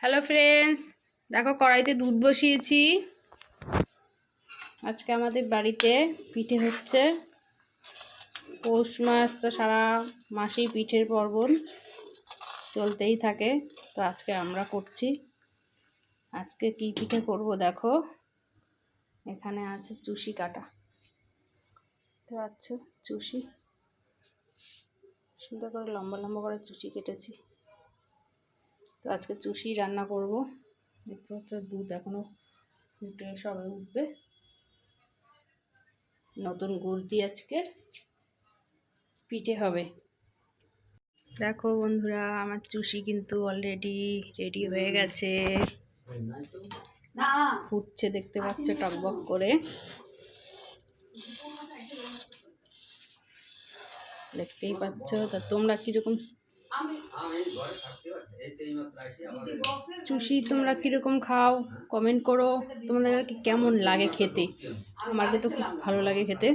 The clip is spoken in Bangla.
হ্যালো ফ্রেন্ডস, দেখো কড়াইতে দুধ বসিয়েছি। আজকে আমাদের বাড়িতে পিঠে হচ্ছে। পৌষ মাস তো সারা মাসেই পিঠের পার্বণ চলতেই থাকে। তো আজকে আমরা করছি। আজকে কি পিঠে করব দেখো, এখানে আছে চুষি কাটা। তো আচ্ছা, চুষি সুন্দর করে লম্বা লম্বা করে চুষি কেটেছি। তো আজকে চুষি রান্না করব। দেখতে পাচ্ছ দুধ এখনো ফুটে সবে উঠবে। নতুন গুড় দিয়ে আজকে পিঠে হবে। দেখো বন্ধুরা, আমার চুষি কিন্তু অলরেডি রেডি হয়ে গেছে। ফুটছে, দেখতে পাচ্ছ টকবক করে। দেখতেই পাচ্ছ। তা তোমরা কিরকম চুষি তোমরা কিরকম খাও কমেন্ট করো। তোমাদের কেমন লাগে খেতে? আমাকে তো খুব ভালো লাগে খেতে।